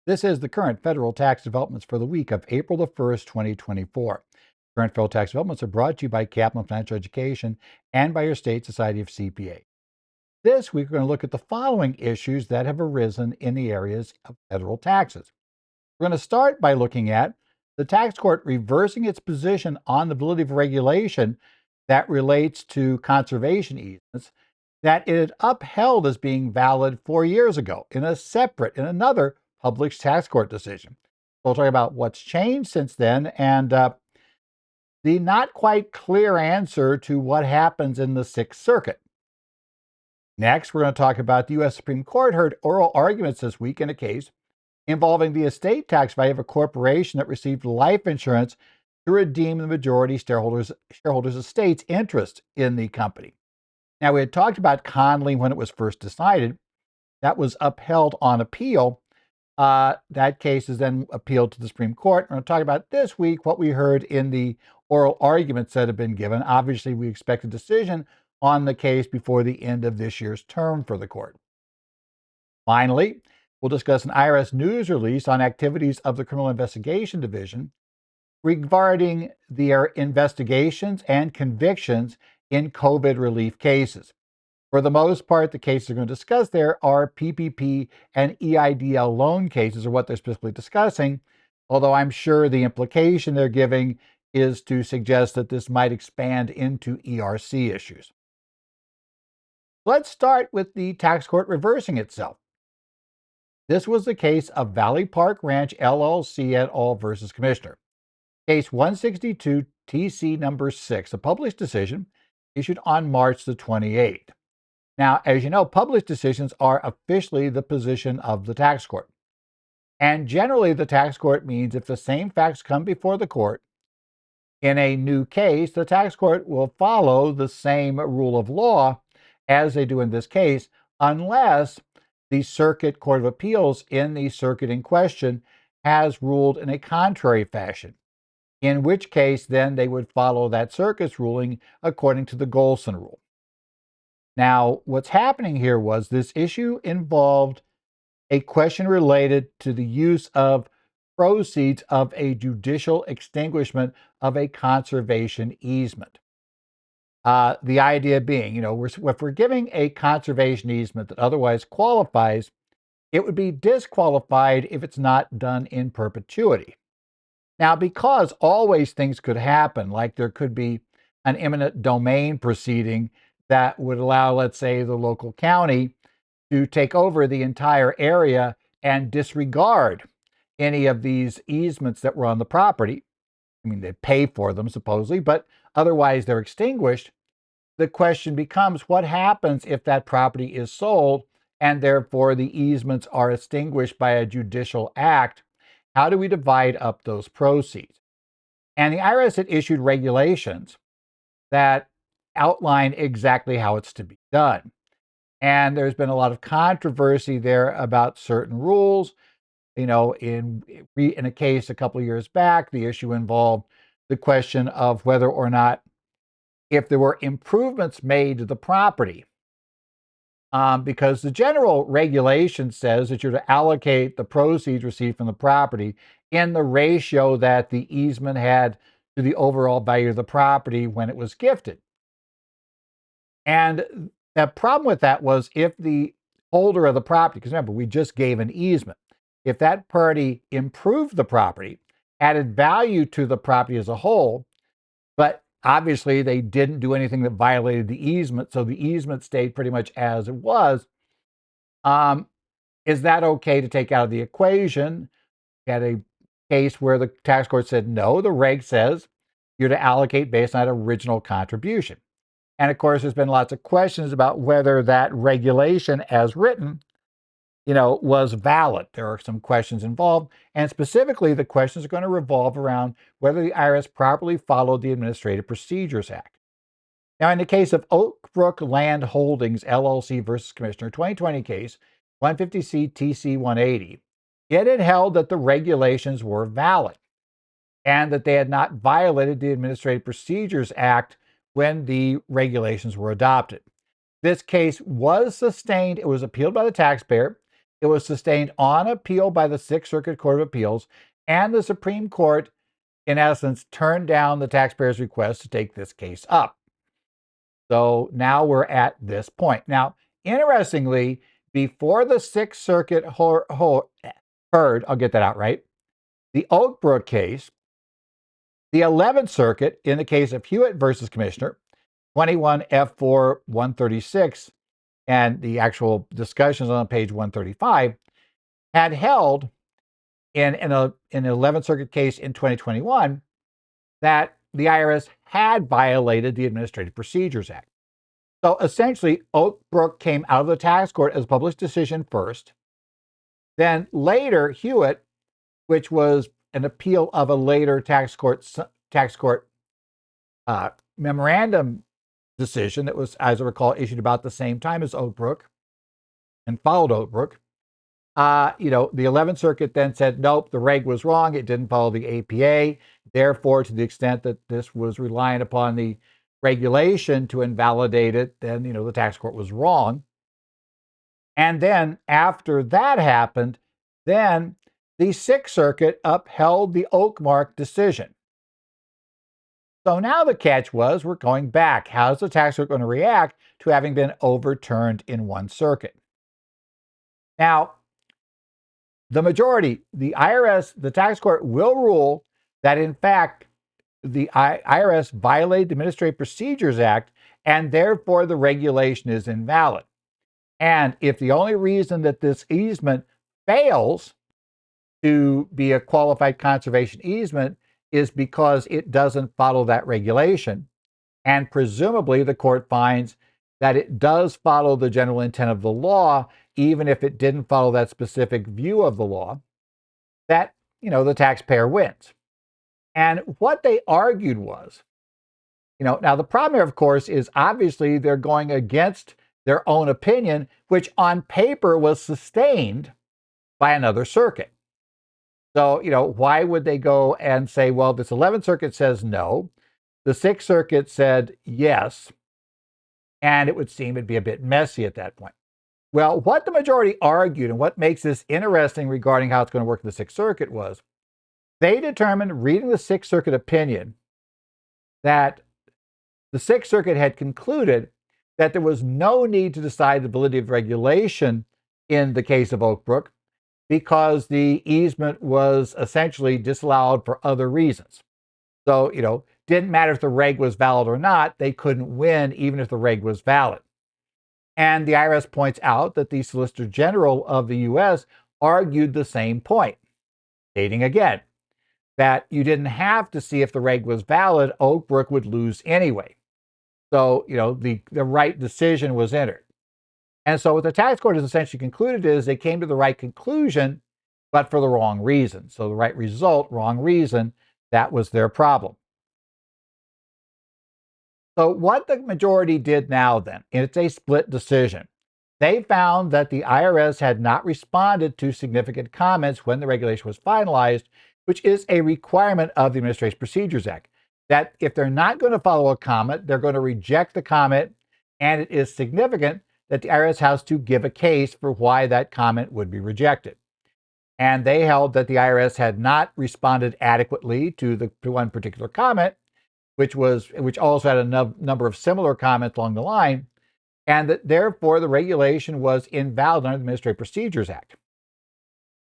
This is the current federal tax developments for the week of April the 1st, 2024. Current federal tax developments are brought to you by Kaplan Financial Education and by your state society of CPA. This week, we're going to look at the following issues that have arisen in the areas of federal taxes. We're going to start by looking at the tax court reversing its position on the validity of regulation that relates to conservation easements that it had upheld as being valid 4 years ago in another published tax court decision. We'll talk about what's changed since then and the not quite clear answer to what happens in the Sixth Circuit. Next, we're going to talk about the U.S. Supreme Court heard oral arguments this week in a case involving the estate tax value of a corporation that received life insurance to redeem the majority shareholders' estate's interest in the company. Now, we had talked about Conley when it was first decided. That was upheld on appeal. That case is then appealed to the Supreme Court. We're going to talk about this week what we heard in the oral arguments that have been given. Obviously, we expect a decision on the case before the end of this year's term for the court. Finally, we'll discuss an IRS news release on activities of the Criminal Investigation Division regarding their investigations and convictions in COVID relief cases. For the most part, the cases we're going to discuss there are PPP and EIDL loan cases, or what they're specifically discussing, although I'm sure the implication they're giving is to suggest that this might expand into ERC issues. Let's start with the tax court reversing itself. This was the case of Valley Park Ranch LLC et al. Versus Commissioner. Case 162 TC number 6, a published decision issued on March the 28th. Now, as you know, published decisions are officially the position of the tax court. And generally, the tax court means if the same facts come before the court in a new case, the tax court will follow the same rule of law as they do in this case, unless the Circuit Court of Appeals in the circuit in question has ruled in a contrary fashion, in which case then they would follow that circuit's ruling according to the Golson rule. Now, what's happening here was this issue involved a question related to the use of proceeds of a judicial extinguishment of a conservation easement. The idea being, if we're giving a conservation easement that otherwise qualifies, it would be disqualified if it's not done in perpetuity. Now, because always things could happen, like there could be an eminent domain proceeding that would allow, let's say, the local county to take over the entire area and disregard any of these easements that were on the property. I mean, they pay for them, supposedly, but otherwise they're extinguished. The question becomes, what happens if that property is sold and therefore the easements are extinguished by a judicial act? How do we divide up those proceeds? And the IRS had issued regulations that outline exactly how it's to be done. And there's been a lot of controversy there about certain rules. In a case a couple of years back, the issue involved the question of whether or not, if there were improvements made to the property, because the general regulation says that you're to allocate the proceeds received from the property in the ratio that the easement had to the overall value of the property when it was gifted. And the problem with that was if the holder of the property, because remember, we just gave an easement, if that party improved the property, added value to the property as a whole, but obviously they didn't do anything that violated the easement, so the easement stayed pretty much as it was, is that okay to take out of the equation? We had a case where the tax court said, no, the reg says you're to allocate based on that original contribution. And of course, there's been lots of questions about whether that regulation as written, was valid. There are some questions involved, and specifically the questions are going to revolve around whether the IRS properly followed the Administrative Procedures Act. Now, in the case of Oakbrook Land Holdings, LLC versus Commissioner, 2020 case, 150C TC 180, it had held that the regulations were valid and that they had not violated the Administrative Procedures Act when the regulations were adopted. This case was sustained. It was appealed by the taxpayer. It was sustained on appeal by the Sixth Circuit Court of Appeals, and the Supreme Court, in essence, turned down the taxpayer's request to take this case up. So now we're at this point. Now, interestingly, before the Sixth Circuit heard, I'll get that out right, the Oak Brook case, the 11th Circuit, in the case of Hewitt versus Commissioner, 21 F4 136, and the actual discussions on page 135, had held in an 11th Circuit case in 2021 that the IRS had violated the Administrative Procedures Act. So essentially, Oak Brook came out of the tax court as a published decision first. Then later, Hewitt, which was an appeal of a later tax court memorandum decision that was, as I recall, issued about the same time as Oak Brook and followed Oak Brook. The 11th Circuit then said, nope, the reg was wrong. It didn't follow the APA. Therefore, to the extent that this was relying upon the regulation to invalidate it, then, the tax court was wrong. And then after that happened, then the Sixth Circuit upheld the Oakmark decision. So now the catch was, we're going back. How's the tax court going to react to having been overturned in one circuit? Now, the majority, the IRS, the tax court will rule that, in fact, the IRS violated the Administrative Procedures Act, and therefore the regulation is invalid. And if the only reason that this easement fails to be a qualified conservation easement is because it doesn't follow that regulation, and presumably the court finds that it does follow the general intent of the law, even if it didn't follow that specific view of the law, that, the taxpayer wins. And what they argued was, now the problem here, of course, is obviously they're going against their own opinion, which on paper was sustained by another circuit. So, why would they go and say, well, this 11th Circuit says no, the Sixth Circuit said yes, and it would seem it'd be a bit messy at that point. Well, what the majority argued, and what makes this interesting regarding how it's going to work in the Sixth Circuit, was they determined, reading the Sixth Circuit opinion, that the Sixth Circuit had concluded that there was no need to decide the validity of regulation in the case of Oak Brook, because the easement was essentially disallowed for other reasons. So, didn't matter if the reg was valid or not, they couldn't win even if the reg was valid. And the IRS points out that the Solicitor General of the U.S. argued the same point, stating again that you didn't have to see if the reg was valid. Oak Brook would lose anyway. So, the right decision was entered. And so what the tax court has essentially concluded is they came to the right conclusion, but for the wrong reason. So the right result, wrong reason, that was their problem. So what the majority did now then, and it's a split decision, they found that the IRS had not responded to significant comments when the regulation was finalized, which is a requirement of the Administrative Procedures Act, that if they're not going to follow a comment, they're going to reject the comment, and it is significant that the IRS has to give a case for why that comment would be rejected. And they held that the IRS had not responded adequately to one particular comment, which also had a number of similar comments along the line, and that therefore the regulation was invalid under the Administrative Procedures Act.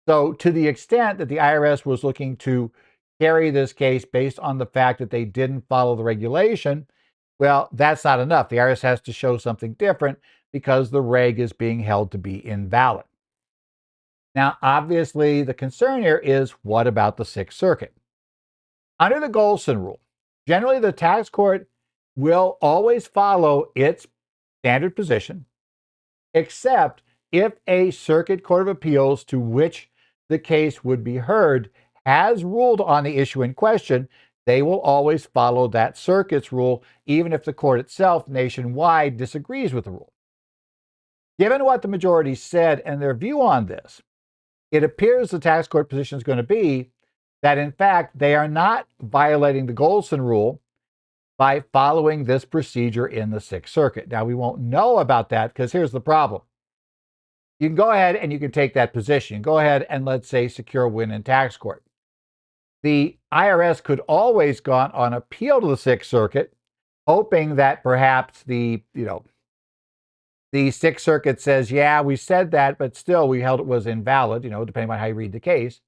So to the extent that the IRS was looking to carry this case based on the fact that they didn't follow the regulation, well, that's not enough. The IRS has to show something different because the reg is being held to be invalid. Now, obviously, the concern here is, what about the Sixth Circuit? Under the Golson rule, generally the tax court will always follow its standard position, except if a circuit court of appeals to which the case would be heard has ruled on the issue in question, they will always follow that circuit's rule, even if the court itself nationwide disagrees with the rule. Given what the majority said and their view on this, it appears the tax court position is going to be that, in fact, they are not violating the Golson rule by following this procedure in the Sixth Circuit. Now, we won't know about that because here's the problem. you can go ahead and you can take that position. Go ahead and, let's say, secure a win in tax court. The IRS could always go on appeal to the Sixth Circuit, hoping that perhaps the Sixth Circuit says, yeah, we said that, but still we held it was invalid, depending on how you read the case,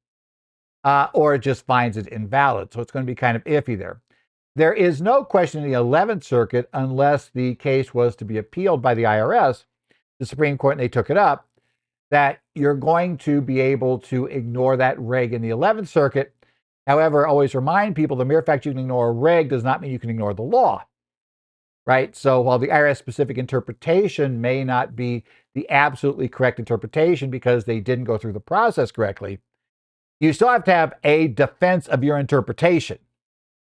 or it just finds it invalid. So it's going to be kind of iffy there. There is no question in the 11th Circuit, unless the case was to be appealed by the IRS, the Supreme Court, and they took it up, that you're going to be able to ignore that reg in the 11th Circuit. However, always remind people the mere fact you can ignore a reg does not mean you can ignore the law, right? So while the IRS specific interpretation may not be the absolutely correct interpretation because they didn't go through the process correctly, you still have to have a defense of your interpretation,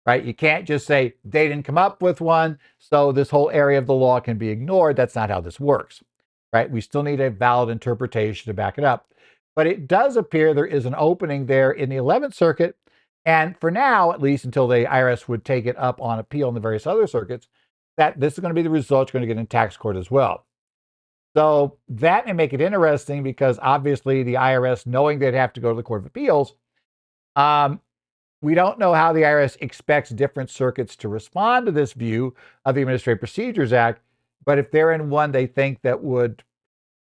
right? You can't just say they didn't come up with one, so this whole area of the law can be ignored. That's not how this works, right? We still need a valid interpretation to back it up. But it does appear there is an opening there in the 11th Circuit. And for now, at least until the IRS would take it up on appeal in the various other circuits, that this is going to be the result you're going to get in tax court as well. So that may make it interesting because obviously the IRS, knowing they'd have to go to the Court of Appeals, we don't know how the IRS expects different circuits to respond to this view of the Administrative Procedures Act. But if they're in one they think that would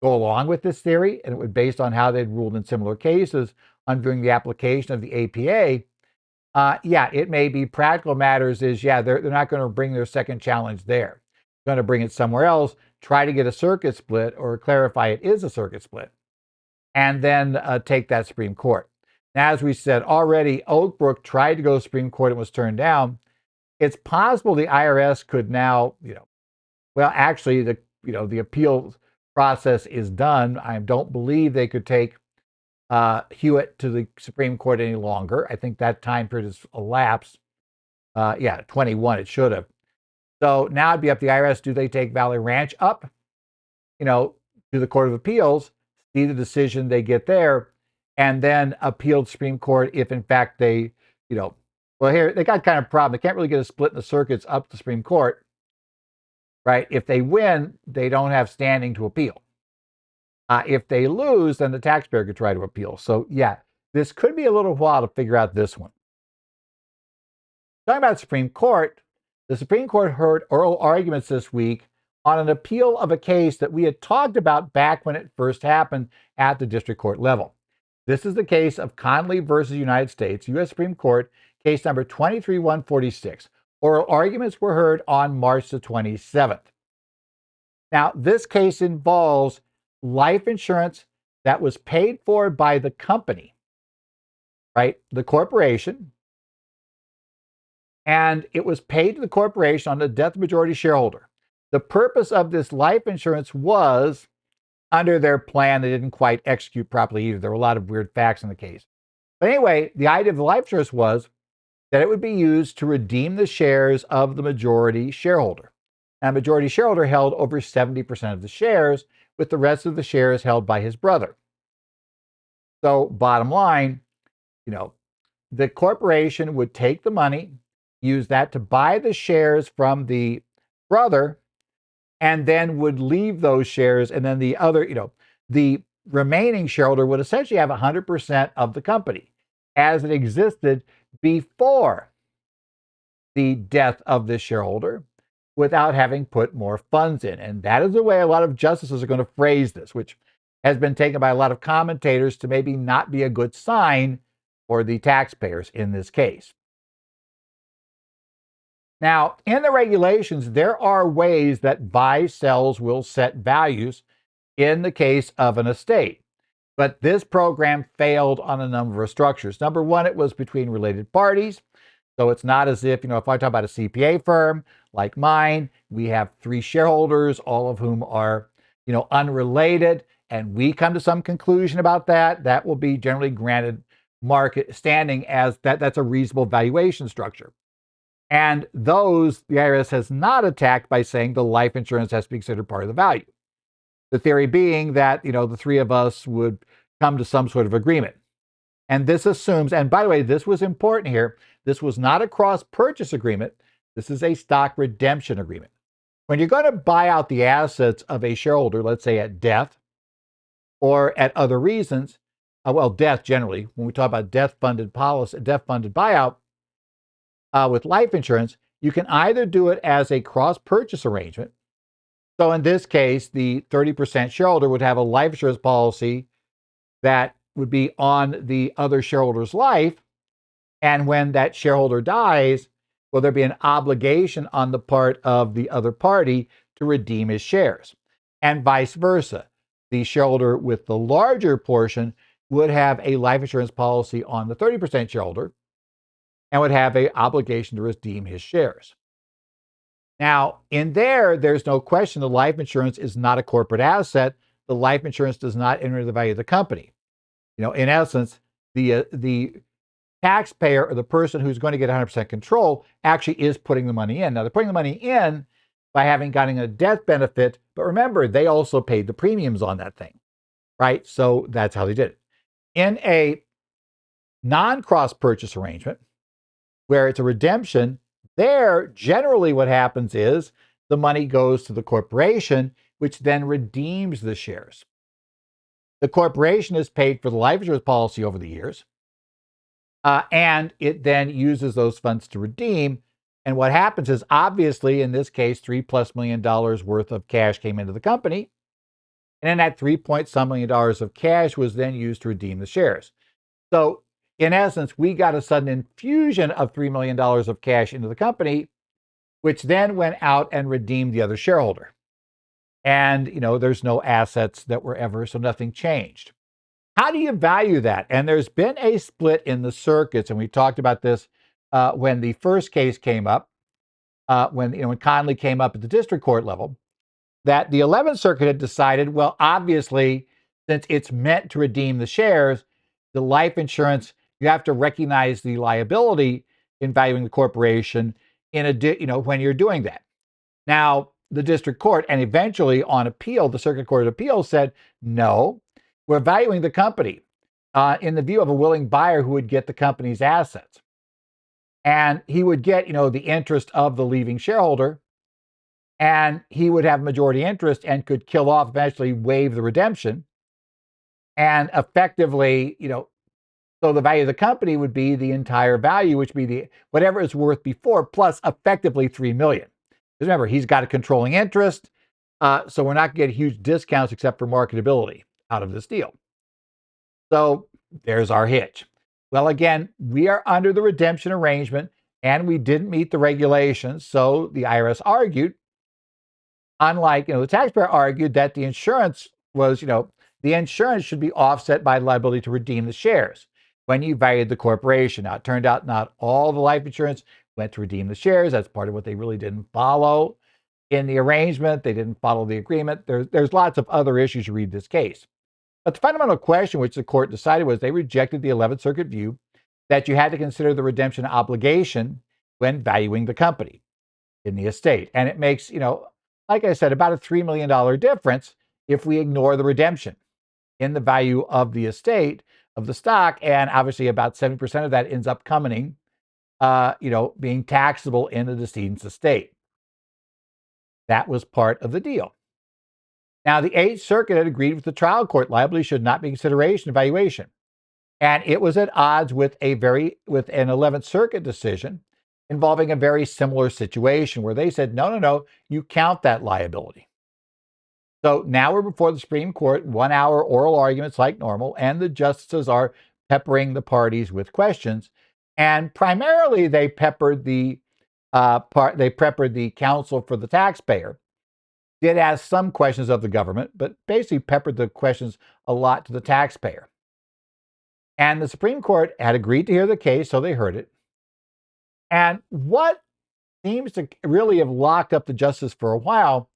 go along with this theory, and it would based on how they'd ruled in similar cases on viewing the application of the APA, yeah, it may be practical matters is, yeah, they're not going to bring their second challenge there. They're going to bring it somewhere else, try to get a circuit split or clarify it is a circuit split, and then take that Supreme Court. Now, as we said already, Oak Brook tried to go to Supreme Court and was turned down. It's possible the IRS could now, well, actually, the appeal process is done. I don't believe they could take Hewitt to the Supreme Court any longer. I think that time period has elapsed. 21, it should have. So now it'd be up to the IRS. Do they take Valley Ranch up, to the Court of Appeals, see the decision they get there, and then appeal to the Supreme Court if in fact they, well, here they got kind of a problem. They can't really get a split in the circuits up to the Supreme Court, right? If they win, they don't have standing to appeal. If they lose, then the taxpayer could try to appeal. So yeah, this could be a little while to figure out this one. Talking about the Supreme Court heard oral arguments this week on an appeal of a case that we had talked about back when it first happened at the district court level. This is the case of Conley versus United States, U.S. Supreme Court, case number 23146. Oral arguments were heard on March the 27th. Now, this case involves life insurance that was paid for by the company, right? The corporation. And it was paid to the corporation on the death of the majority shareholder. The purpose of this life insurance was, under their plan, they didn't quite execute properly either. There were a lot of weird facts in the case. But anyway, the idea of the life insurance was that it would be used to redeem the shares of the majority shareholder. And the majority shareholder held over 70% of the shares, with the rest of the shares held by his brother. So bottom line, the corporation would take the money, use that to buy the shares from the brother, and then would leave those shares. And then the other, the remaining shareholder would essentially have 100% of the company as it existed before the death of this shareholder, without having put more funds in. And that is the way a lot of justices are going to phrase this, which has been taken by a lot of commentators to maybe not be a good sign for the taxpayers in this case. Now, in the regulations, there are ways that buy-sells will set values in the case of an estate. But this program failed on a number of structures. Number one, it was between related parties. So it's not as if, if I talk about a CPA firm like mine, we have 3 shareholders, all of whom are, unrelated, and we come to some conclusion about that, that will be generally granted market standing as that's a reasonable valuation structure. And those the IRS has not attacked by saying the life insurance has to be considered part of the value. The theory being that, the 3 of us would come to some sort of agreement. And this assumes, and by the way, this was important here, this was not a cross-purchase agreement. This is a stock redemption agreement. When you're going to buy out the assets of a shareholder, let's say at death, or at other reasons, well, death generally, when we talk about death-funded policy, death-funded buyout with life insurance, you can either do it as a cross-purchase arrangement. So in this case, the 30% shareholder would have a life insurance policy that would be on the other shareholder's life. And when that shareholder dies, will there be an obligation on the part of the other party to redeem his shares? And vice versa. The shareholder with the larger portion would have a life insurance policy on the 30% shareholder and would have an obligation to redeem his shares. Now, in there's no question the life insurance is not a corporate asset. The life insurance does not enter the value of the company. In essence, the taxpayer or the person who's going to get 100% control actually is putting the money in. Now, they're putting the money in by having gotten a death benefit, but remember, they also paid the premiums on that thing, right? So that's how they did it. In a non-cross purchase arrangement, where it's a redemption, there generally what happens is the money goes to the corporation, which then redeems the shares. The corporation has paid for the life insurance policy over the years, and it then uses those funds to redeem. And what happens is, obviously, in this case, $3+ million worth of cash came into the company. And then that $3 million of cash was then used to redeem the shares. So in essence, we got a sudden infusion of $3 million of cash into the company, which then went out and redeemed the other shareholder. And, there's no assets that were ever, so nothing changed. How do you value that? And there's been a split in the circuits, and we talked about this when the first case came up, when Conley came up at the district court level, that the 11th Circuit had decided, well, obviously, since it's meant to redeem the shares, the life insurance, you have to recognize the liability in valuing the corporation when you're doing that. Now, the district court, and eventually on appeal, the Circuit Court of Appeals said, no, we're valuing the company in the view of a willing buyer who would get the company's assets. And he would get, the interest of the leaving shareholder, and he would have majority interest and could kill off, eventually waive the redemption. And effectively, so the value of the company would be the entire value, which would be whatever it's worth before, plus effectively $3 million. Because remember, he's got a controlling interest, so we're not going to get huge discounts except for marketability out of this deal. So there's our hitch. Well, again, we are under the redemption arrangement, and we didn't meet the regulations, so the IRS argued, unlike, the taxpayer argued that the insurance was, the insurance should be offset by liability to redeem the shares when you valued the corporation. Now, it turned out not all the life insurance went to redeem the shares. That's part of what they really didn't follow in the arrangement. They didn't follow the agreement. There's lots of other issues you read this case. But the fundamental question which the court decided was they rejected the 11th Circuit view that you had to consider the redemption obligation when valuing the company in the estate. And it makes, like I said, about a $3 million difference if we ignore the redemption in the value of the estate of the stock. And obviously about 70% of that ends up coming, being taxable in the decedent's estate. That was part of the deal. Now, the 8th Circuit had agreed with the trial court liability should not be consideration evaluation. And it was at odds with an 11th Circuit decision involving a very similar situation where they said, no, you count that liability. So now we're before the Supreme Court, 1 hour oral arguments like normal, and the justices are peppering the parties with questions. And primarily they peppered the counsel for the taxpayer. Did ask some questions of the government, but basically peppered the questions a lot to the taxpayer. And the Supreme Court had agreed to hear the case, so they heard it. And what seems to really have locked up the justice for a while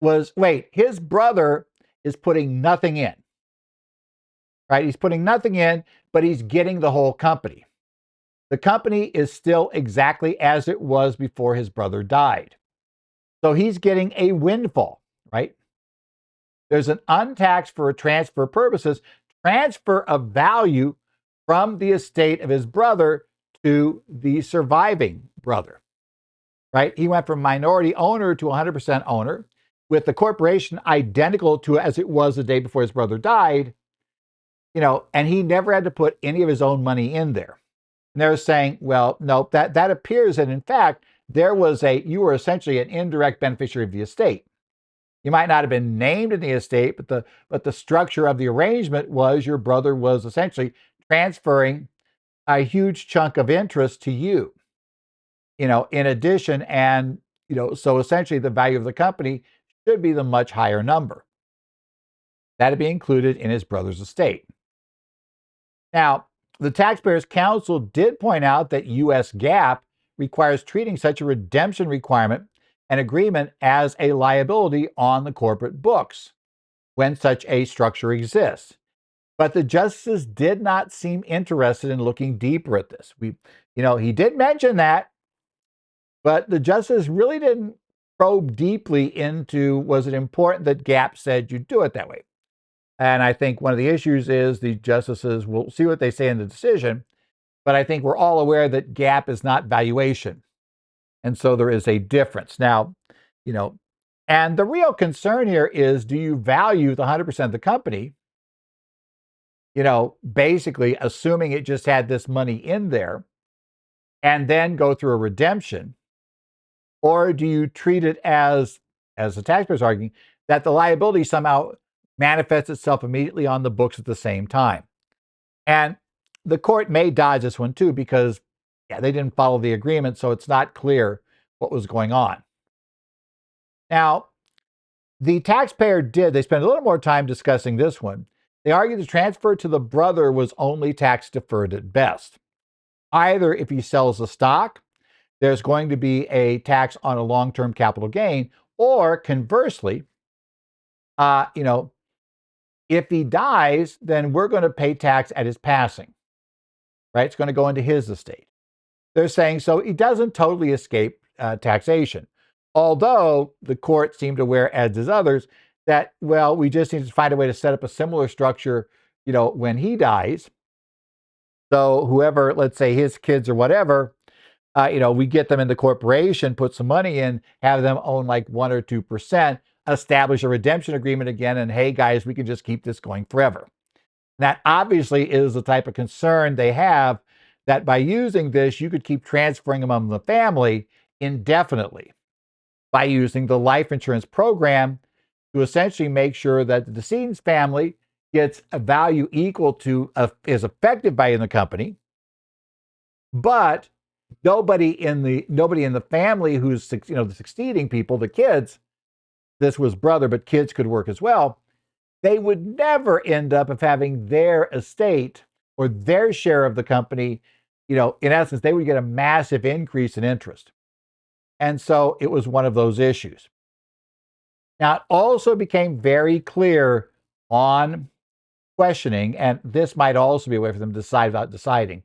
was, wait, his brother is putting nothing in, right? He's putting nothing in, but he's getting the whole company. The company is still exactly as it was before his brother died. So he's getting a windfall, right? There's an untaxed for transfer purposes, transfer of value from the estate of his brother to the surviving brother, right? He went from minority owner to 100% owner. with the corporation identical to as it was the day before his brother died, and he never had to put any of his own money in there. And they're saying, well, no, that appears that in fact you were essentially an indirect beneficiary of the estate. You might not have been named in the estate, but the structure of the arrangement was your brother was essentially transferring a huge chunk of interest to you, in addition, and so essentially the value of the company should be the much higher number. That'd be included in his brother's estate. Now, the Taxpayers Council did point out that US GAAP requires treating such a redemption requirement and agreement as a liability on the corporate books when such a structure exists. But the justices did not seem interested in looking deeper at this. He did mention that, but the justices really didn't probe deeply into, was it important that GAAP said you do it that way? And I think one of the issues is the justices will see what they say in the decision, but I think we're all aware that GAAP is not valuation. And so there is a difference. Now, and the real concern here is, do you value the 100% of the company, basically assuming it just had this money in there and then go through a redemption? Or do you treat it as the taxpayers arguing, that the liability somehow manifests itself immediately on the books at the same time? And the court may dodge this one too, because they didn't follow the agreement, so it's not clear what was going on. Now, the taxpayer they spent a little more time discussing this one. They argued the transfer to the brother was only tax deferred at best. Either if he sells the stock, there's going to be a tax on a long-term capital gain, or conversely, if he dies, then we're going to pay tax at his passing, right? It's going to go into his estate. They're saying so he doesn't totally escape taxation. Although the court seemed aware, as does others, that, well, we just need to find a way to set up a similar structure, when he dies. So whoever, let's say his kids or whatever, we get them in the corporation, put some money in, have them own like 1 or 2%, establish a redemption agreement again, and hey, guys, we can just keep this going forever. That obviously is the type of concern they have, that by using this, you could keep transferring among the family indefinitely by using the life insurance program to essentially make sure that the decedent's family gets a value equal to, is affected by in the company, but nobody in the family who's, the succeeding people, the kids, this was brother, but kids could work as well, they would never end up of having their estate or their share of the company, in essence, they would get a massive increase in interest. And so it was one of those issues. Now, it also became very clear on questioning, and this might also be a way for them to decide about deciding.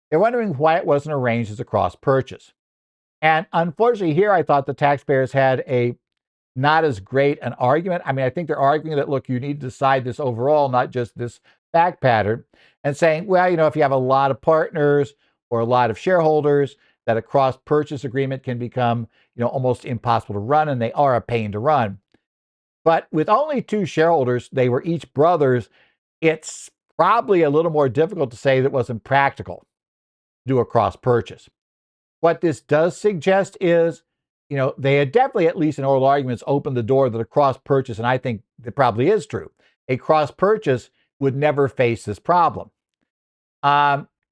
They're wondering why it wasn't arranged as a cross purchase. And unfortunately, here I thought the taxpayers had a not as great an argument. I mean, I think they're arguing that, look, you need to decide this overall, not just this fact pattern, and saying, well, if you have a lot of partners or a lot of shareholders, that a cross purchase agreement can become, almost impossible to run, and they are a pain to run. But with only 2 shareholders, they were each brothers, it's probably a little more difficult to say that it wasn't practical to do a cross purchase. What this does suggest is, they had definitely, at least in oral arguments, opened the door that a cross purchase, and I think that probably is true, a cross purchase would never face this problem.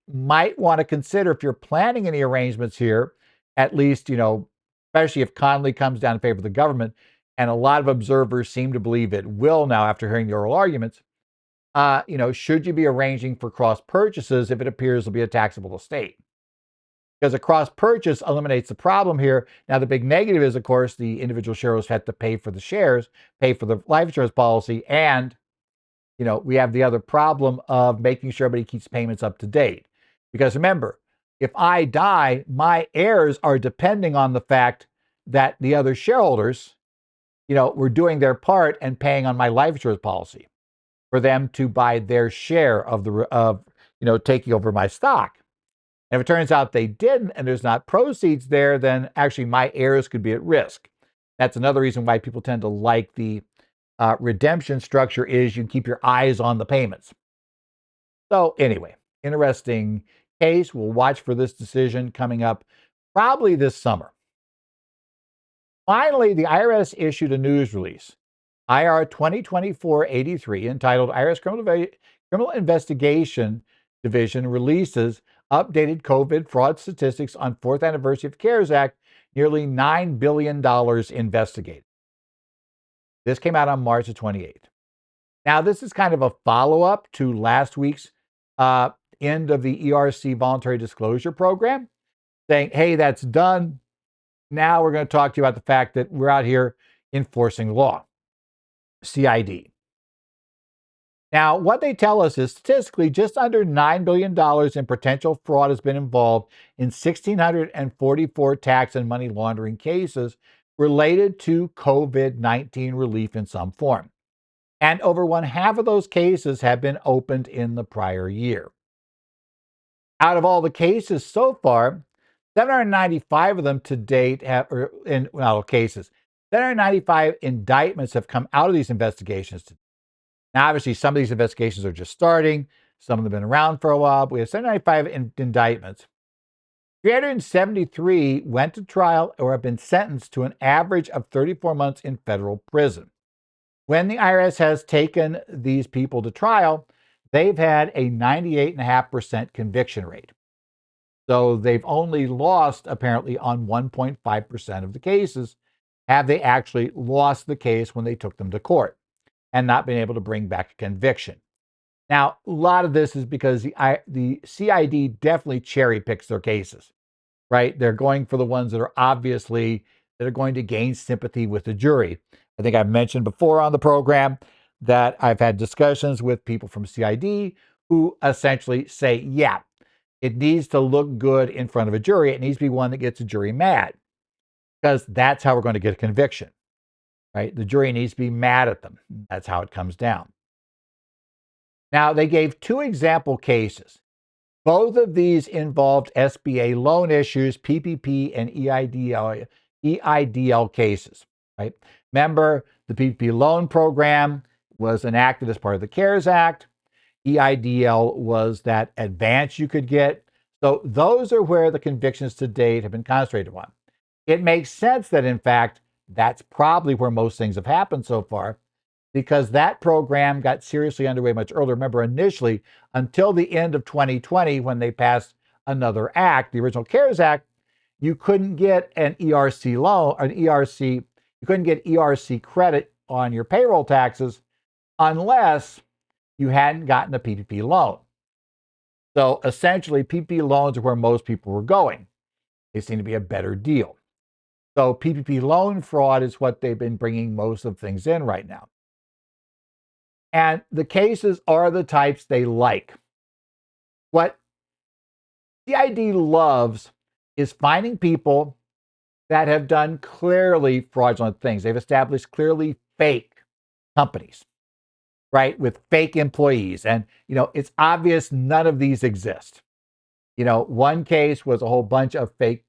Might want to consider, if you're planning any arrangements here, at least, especially if Connolly comes down in favor of the government, and a lot of observers seem to believe it will now after hearing the oral arguments, should you be arranging for cross purchases if it appears to be a taxable estate? Because a cross purchase eliminates the problem here. Now, the big negative is, of course, the individual shareholders have to pay for the shares, pay for the life insurance policy, and we have the other problem of making sure everybody keeps payments up to date. Because remember, if I die, my heirs are depending on the fact that the other shareholders, were doing their part and paying on my life insurance policy for them to buy their share of taking over my stock. And if it turns out they didn't, and there's not proceeds there, then actually my heirs could be at risk. That's another reason why people tend to like the redemption structure is you can keep your eyes on the payments. So anyway, interesting case. We'll watch for this decision coming up probably this summer. Finally, the IRS issued a news release, IR 2024-83, entitled IRS Criminal Investigation Division releases updated COVID fraud statistics on 4th anniversary of CARES Act, nearly $9 billion investigated. This came out on March the 28th. Now, this is kind of a follow-up to last week's end of the ERC voluntary disclosure program, saying, hey, that's done. Now we're going to talk to you about the fact that we're out here enforcing the law, CID. Now, what they tell us is statistically, just under $9 billion in potential fraud has been involved in 1,644 tax and money laundering cases related to COVID-19 relief in some form. And over one half of those cases have been opened in the prior year. Out of all the cases so far, 795 of them to date have, or in well, cases, 795 indictments have come out of these investigations. Now, obviously, some of these investigations are just starting. Some of them have been around for a while. But we have 795 indictments. 373 went to trial or have been sentenced to an average of 34 months in federal prison. When the IRS has taken these people to trial, they've had a 98.5% conviction rate. So they've only lost, apparently, on 1.5% of the cases. Have they actually lost the case when they took them to court and not been able to bring back a conviction? Now, a lot of this is because the CID definitely cherry picks their cases, right? They're going for the ones that are obviously that are going to gain sympathy with the jury. I think I've mentioned before on the program that I've had discussions with people from CID who essentially say, yeah, it needs to look good in front of a jury. It needs to be one that gets a jury mad, because that's how we're going to get a conviction, right? The jury needs to be mad at them. That's how it comes down. Now, they gave two example cases. Both of these involved SBA loan issues, PPP and EIDL cases, right? Remember, the PPP loan program was enacted as part of the CARES Act. EIDL was that advance you could get. So those are where the convictions to date have been concentrated on. It makes sense that, in fact, that's probably where most things have happened so far, because that program got seriously underway much earlier. Remember, initially, until the end of 2020, when they passed another act, the original CARES Act, you couldn't get an ERC loan, you couldn't get ERC credit on your payroll taxes unless you hadn't gotten a PPP loan. So essentially, PPP loans are where most people were going. They seem to be a better deal. So PPP loan fraud is what they've been bringing most of things in right now. And the cases are the types they like. What CID loves is finding people that have done clearly fraudulent things. They've established clearly fake companies, right, with fake employees. And, it's obvious none of these exist. One case was a whole bunch of fake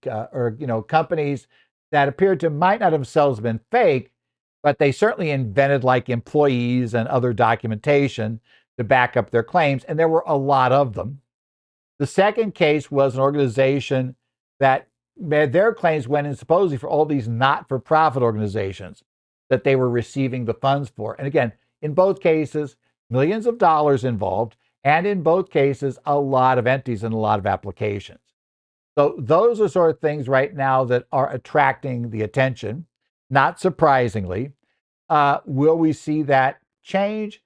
companies that appeared to might not themselves have been fake, but they certainly invented like employees and other documentation to back up their claims. And there were a lot of them. The second case was an organization that their claims went in supposedly for all these not-for-profit organizations that they were receiving the funds for. And again, in both cases, millions of dollars involved, and in both cases, a lot of entities and a lot of applications. So those are sort of things right now that are attracting the attention. Not surprisingly. Will we see that change?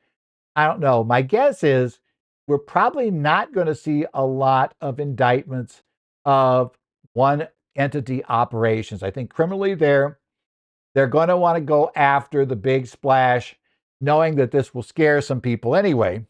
I don't know. My guess is we're probably not going to see a lot of indictments of one entity operations. I think criminally they're going to want to go after the big splash, knowing that this will scare some people anyway.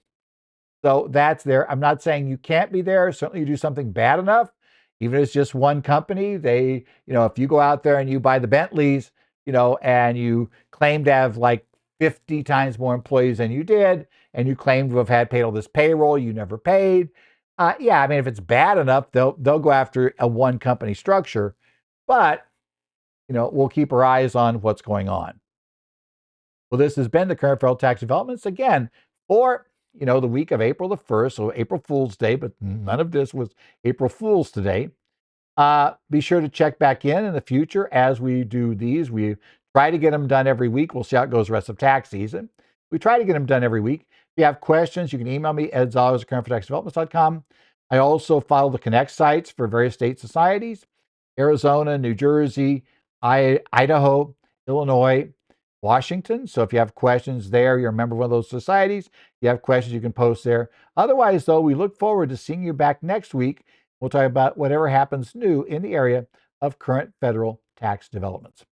So that's there. I'm not saying you can't be there. Certainly you do something bad enough, even if it's just one company. If you go out there and you buy the Bentleys, and you claim to have like 50 times more employees than you did, and you claim to have had paid all this payroll you never paid. If it's bad enough, they'll go after a one company structure. But, we'll keep our eyes on what's going on. Well, this has been the current federal tax developments again for, the week of April the 1st, so April Fool's Day, but none of this was April Fool's today. Be sure to check back in the future as we do these. We try to get them done every week. We'll see how it goes the rest of tax season. We try to get them done every week. If you have questions, you can email me, edzolers@currentfortaxdevelopments.com. I also follow the Connect sites for various state societies: Arizona, New Jersey, Idaho, Illinois, Washington. So if you have questions there, you're a member of one of those societies, you have questions, you can post there. Otherwise, though, we look forward to seeing you back next week. We'll talk about whatever happens new in the area of current federal tax developments.